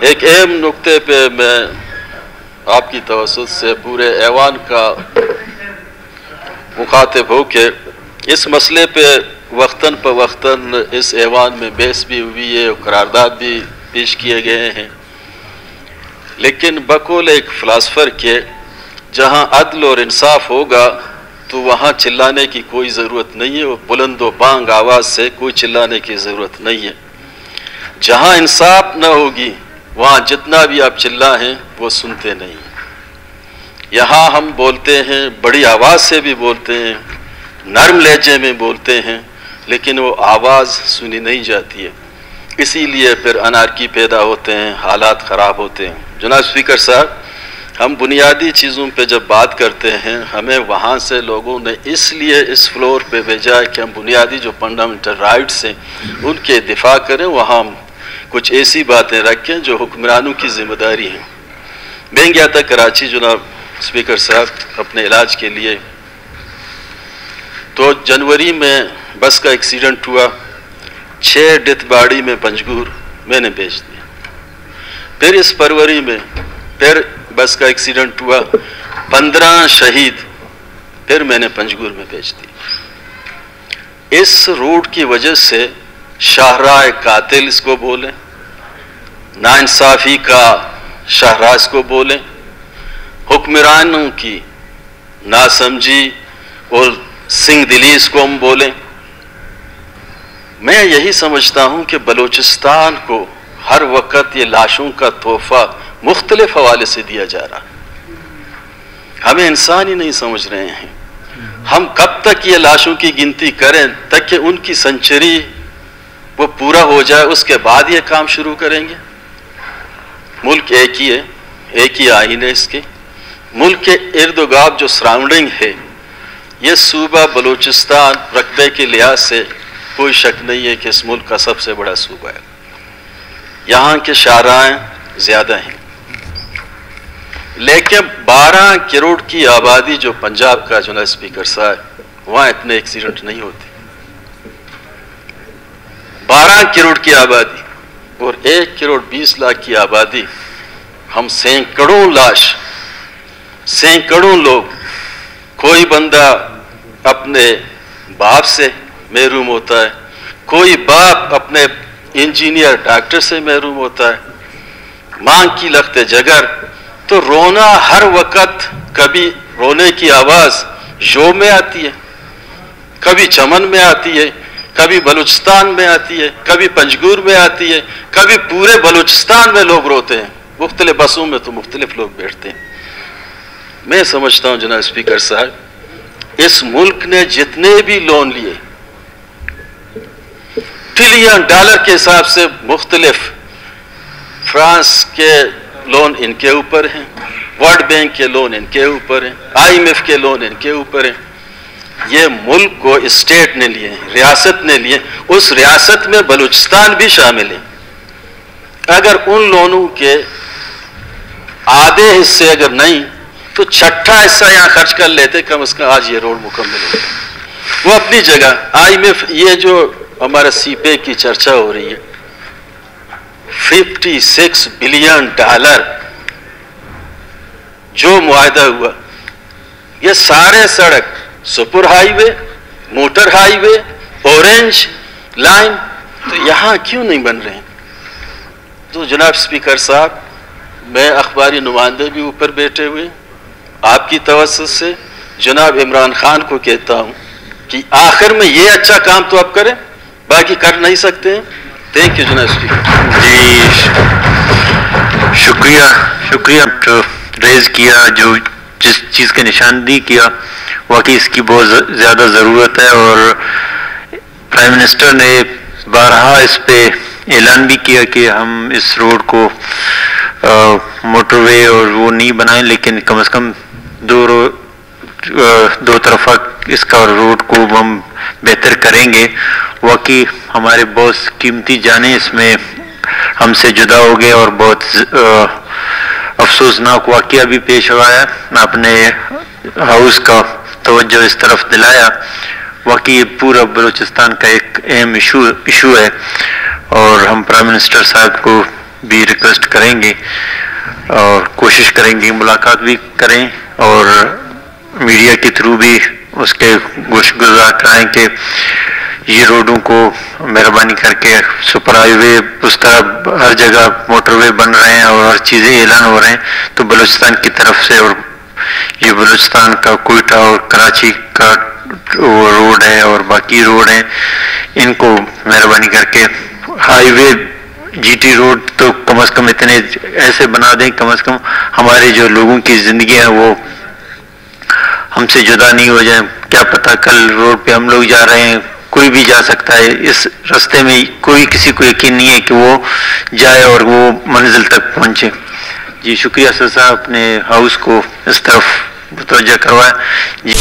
ایک اہم نقطے پہ میں آپ کی توسط سے پورے ایوان کا مخاطب ہو کہ اس مسئلے پہ وقتاً فوقتاً اس ایوان میں بحث بھی ہوئی ہے اور قرارداد بھی پیش کیے گئے ہیں، لیکن بقول ایک فلاسفر کے جہاں عدل اور انصاف ہوگا تو وہاں چلانے کی کوئی ضرورت نہیں ہے، اور بلند و بانگ آواز سے کوئی چلانے کی ضرورت نہیں ہے۔ جہاں انصاف نہ ہوگی وہاں جتنا بھی آپ چلائیں وہ سنتے نہیں۔ یہاں ہم بولتے ہیں، بڑی آواز سے بھی بولتے ہیں، نرم لہجے میں بولتے ہیں، لیکن وہ آواز سنی نہیں جاتی ہے، اسی لیے پھر انارکی پیدا ہوتے ہیں، حالات خراب ہوتے ہیں۔ جناب اسپیکر صاحب، ہم بنیادی چیزوں پہ جب بات کرتے ہیں ہمیں وہاں سے لوگوں نے اس لیے اس فلور پہ بھیجا ہے کہ ہم بنیادی جو فنڈامنٹل رائٹس ہیں ان کے دفاع کریں، وہاں ہم کچھ ایسی باتیں رکھیں جو حکمرانوں کی ذمہ داری ہیں۔ میں گیا تھا کراچی جناب اسپیکر صاحب اپنے علاج کے لیے، تو جنوری میں بس کا ایکسیڈنٹ ہوا، 6 ڈیتھ باڈی میں پنجگور میں نے بھیج دیا۔ پھر اس فروری میں پھر بس کا ایکسیڈنٹ ہوا، 15 شہید پھر میں نے پنجگور میں بھیج دی۔ اس روٹ کی وجہ سے شاہراہ قاتل اس کو بولیں، ناانصافی کا شاہراہ اس کو بولیں، حکمرانوں کی ناسمجھی اور سنگ دلی اس کو ہم بولیں۔ میں یہی سمجھتا ہوں کہ بلوچستان کو ہر وقت یہ لاشوں کا تحفہ مختلف حوالے سے دیا جا رہا ہے، ہمیں انسان ہی نہیں سمجھ رہے ہیں۔ ہم کب تک یہ لاشوں کی گنتی کریں تک کہ ان کی سنچری وہ پورا ہو جائے، اس کے بعد یہ کام شروع کریں گے؟ ملک ایک ہی ہے، ایک ہی آئین ہے اس کے، ملک کے ارد و گرد جو سراؤنڈنگ ہے، یہ صوبہ بلوچستان رقبے کے لحاظ سے کوئی شک نہیں ہے کہ اس ملک کا سب سے بڑا صوبہ ہے، یہاں کے شاہراہیں زیادہ ہیں، لیکن 12 کروڑ کی آبادی جو پنجاب کا جناب اسپیکر صاحب، وہاں اتنے ایکسیڈنٹ نہیں ہوتے۔ 12 کروڑ کی آبادی اور 1 کروڑ 20 لاکھ کی آبادی، ہم سینکڑوں لاش، سینکڑوں لوگ، کوئی بندہ اپنے باپ سے محروم ہوتا ہے، کوئی باپ اپنے انجینئر ڈاکٹر سے محروم ہوتا ہے، ماں کی لخت جگر، تو رونا ہر وقت، کبھی رونے کی آواز جو میں آتی ہے، کبھی چمن میں آتی ہے، کبھی بلوچستان میں آتی ہے، کبھی پنجگور میں آتی ہے، کبھی پورے بلوچستان میں لوگ روتے ہیں، مختلف بسوں میں تو مختلف لوگ بیٹھتے ہیں۔ میں سمجھتا ہوں جناب اسپیکر صاحب، اس ملک نے جتنے بھی لون لیے ٹریلین ڈالر کے حساب سے، مختلف فرانس کے لون ان کے اوپر ہیں، ورلڈ بینک کے لون ان کے اوپر ہیں، IMF کے لون ان کے اوپر ہیں، یہ ملک کو اسٹیٹ نے لیے ہیں، ریاست نے لیے، اس ریاست میں بلوچستان بھی شامل ہے۔ اگر ان لونوں کے آدھے حصے اگر نہیں تو 6واں حصہ یہاں خرچ کر لیتے، کم از کم آج یہ روڈ مکمل ہو۔ وہ اپنی جگہ IMF، یہ جو ہمارا سی پے کی چرچا ہو رہی ہے، $56 بلین جو معاہدہ ہوا، یہ سارے سڑک، سپر ہائی وے، موٹر ہائی وے، اورنج لائن، تو یہاں کیوں نہیں بن رہے ہیں؟ تو جناب اسپیکر صاحب، میں اخباری نمائندے بھی اوپر بیٹھے ہوئے، آپ کی توسط سے جناب عمران خان کو کہتا ہوں کہ آخر میں یہ اچھا کام تو آپ کریں، باقی کر نہیں سکتے ہیں۔ تھینک یو جناب اسپیکر جی، شکریہ ریز کیا، جو جس چیز کا نشاندہی کیا، واقعی اس کی بہت زیادہ ضرورت ہے، اور پرائم منسٹر نے بارہا اس پہ اعلان بھی کیا کہ ہم اس روڈ کو موٹر وے اور وہ نہیں بنائیں، لیکن کم از کم دو طرفہ اس کا روڈ کو ہم بہتر کریں گے۔ واقعی ہمارے بہت قیمتی جانیں اس میں ہم سے جدا ہو گئے، اور بہت افسوسناک واقعہ بھی پیش ہوا ہے۔ آپ نے ہاؤس کا توجہ اس طرف دلایا، واقعی پورا بلوچستان کا ایک اہم ایشو ہے، اور ہم پرائم منسٹر صاحب کو بھی ریکویسٹ کریں گے اور کوشش کریں گے ملاقات بھی کریں اور میڈیا کے تھرو بھی اس کے گوش گزار کرائیں کہ یہ روڈوں کو مہربانی کر کے سپر ہائی وے اس طرح ہر جگہ موٹر وے بن رہے ہیں اور ہر چیزیں اعلان ہو رہے ہیں تو بلوچستان کی طرف سے اور یہ بلوچستان کا کوئٹہ اور کراچی کا روڈ ہے اور باقی روڈ ہیں ان کو مہربانی کر کے ہائی وے جی ٹی روڈ تو کم از کم اتنے ایسے بنا دیں کم از کم ہمارے جو لوگوں کی زندگی ہے وہ ہم سے جدا نہیں ہو جائیں. کیا پتہ کل روڈ پہ ہم لوگ جا رہے ہیں کوئی بھی جا سکتا ہے اس راستے میں کوئی کسی کو یقین نہیں ہے کہ وہ جائے اور وہ منزل تک پہنچے. جی شکریہ سر صاحب اپنے ہاؤس کو اس طرف متوجہ کروایا. جی